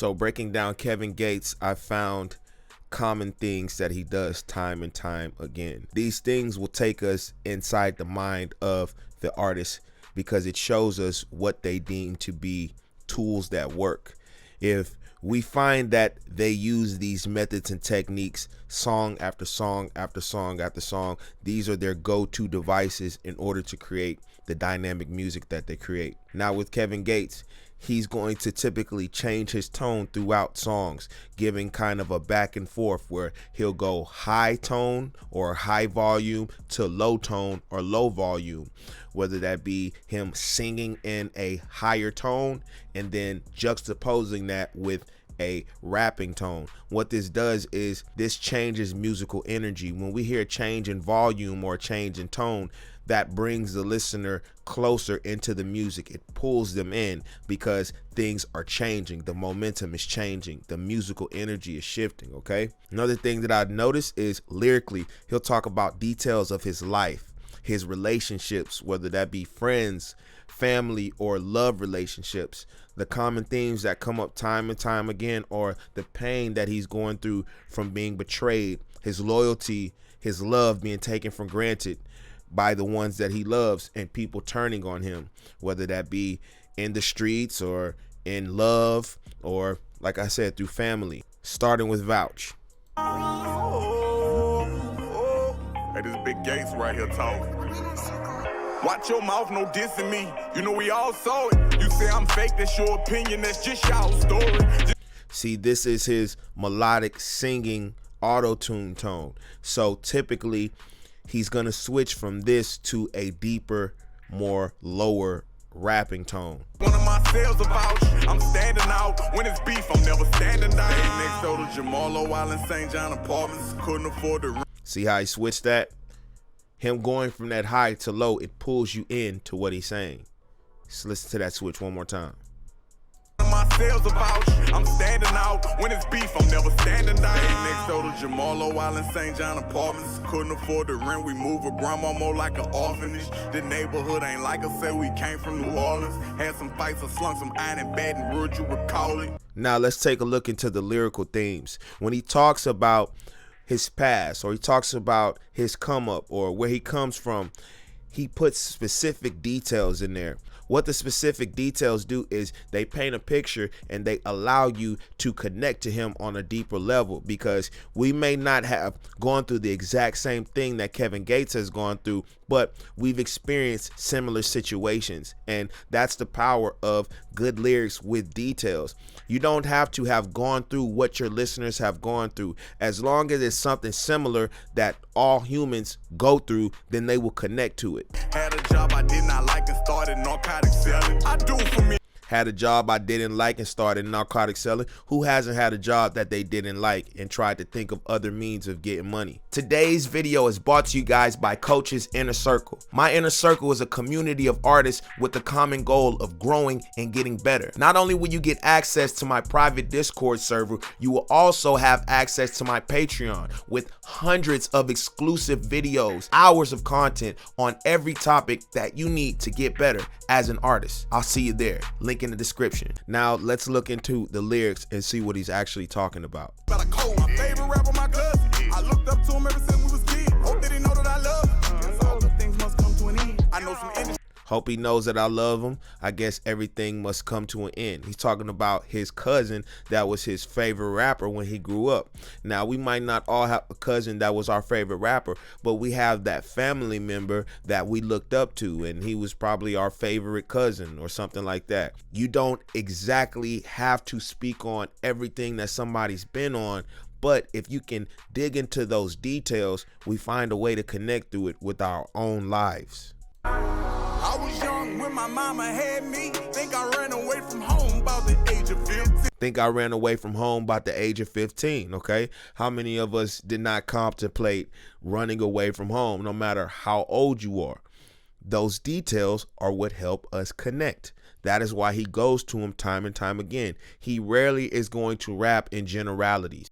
So breaking down Kevin Gates, I found common things that he does time and time again. These things will take us inside the mind of the artist because it shows us what they deem to be tools that work. If we find that they use these methods and techniques song after song after song after song, these are their go-to devices in order to create the dynamic music that they create. Now with Kevin Gates, he's going to typically change his tone throughout songs, giving kind of a back and forth where he'll go high tone or high volume to low tone or low volume, whether that be him singing in a higher tone and then juxtaposing that with a rapping tone. What this does is this changes musical energy. When we hear change in volume or change in tone, that brings the listener closer into the music. It pulls them in because things are changing. The momentum is changing. The musical energy is shifting, okay? Another thing that I've noticed is lyrically, he'll talk about details of his life, his relationships, whether that be friends, family, or love relationships. The common themes that come up time and time again are the pain that he's going through from being betrayed, his loyalty, his love being taken for granted by the ones that he loves, and people turning on him, whether that be in the streets or in love or, like I said, through family. Starting with Vouch. Hey, this Big Gates right here talking. Watch your mouth, no dissing me. You know we all saw it. You say I'm fake, that's your opinion, that's just y'all story. See, this is his melodic singing auto-tune tone. So typically, he's gonna switch from this to a deeper, more lower rapping tone. One of my sales about I'm standing out. When it's beef, I'm never standing down. Next door to Jamalo Island, St. John Apartments, couldn't afford the rent. See how he switched that? Him going from that high to low, it pulls you in to what he's saying. Let's listen to that switch one more time. My sales about I'm standing out. When it's beef, I'm never standing down. Next door to Jamalo Island, St. John Apartments, couldn't afford the rent. We move a grandma more like an orphanage. The neighborhood ain't like I said, we came from New Orleans. Had some fights or slung some iron and bad and rude, you recall it. Now let's take a look into the lyrical themes. When he talks about his past, or he talks about his come up or where he comes from, he puts specific details in there. What the specific details do is they paint a picture and they allow you to connect to him on a deeper level, because we may not have gone through the exact same thing that Kevin Gates has gone through, but we've experienced similar situations, and that's the power of good lyrics with details. You don't have to have gone through what your listeners have gone through. As long as it's something similar that all humans go through, then they will connect to it. Had a job I did not like and started narcotic selling. I do for me. Had a job I didn't like and started narcotic selling. Who hasn't had a job that they didn't like and tried to think of other means of getting money? Today's video is brought to you guys by Coach's Inner Circle. My Inner Circle is a community of artists with the common goal of growing and getting better. Not only will you get access to my private Discord server, you will also have access to my Patreon with hundreds of exclusive videos, hours of content on every topic that you need to get better as an artist. I'll see you there. Link in the description. Now let's look into the lyrics and see what he's actually talking about. My favorite rapper, my cousin. I looked up to him ever since we was kids. Hope that he know that I love him. Guess all good things must come to an end. I know some industry. Hope he knows that I love him. I guess everything must come to an end. He's talking about his cousin that was his favorite rapper when he grew up. Now, we might not all have a cousin that was our favorite rapper, but we have that family member that we looked up to, and he was probably our favorite cousin or something like that. You don't exactly have to speak on everything that somebody's been on, but if you can dig into those details, we find a way to connect through it with our own lives. I was young when my mama had me. Think I ran away from home about the age of 15. Think I ran away from home about the age of 15, okay? How many of us did not contemplate running away from home, no matter how old you are? Those details are what help us connect. That is why he goes to him time and time again. He rarely is going to rap in generalities.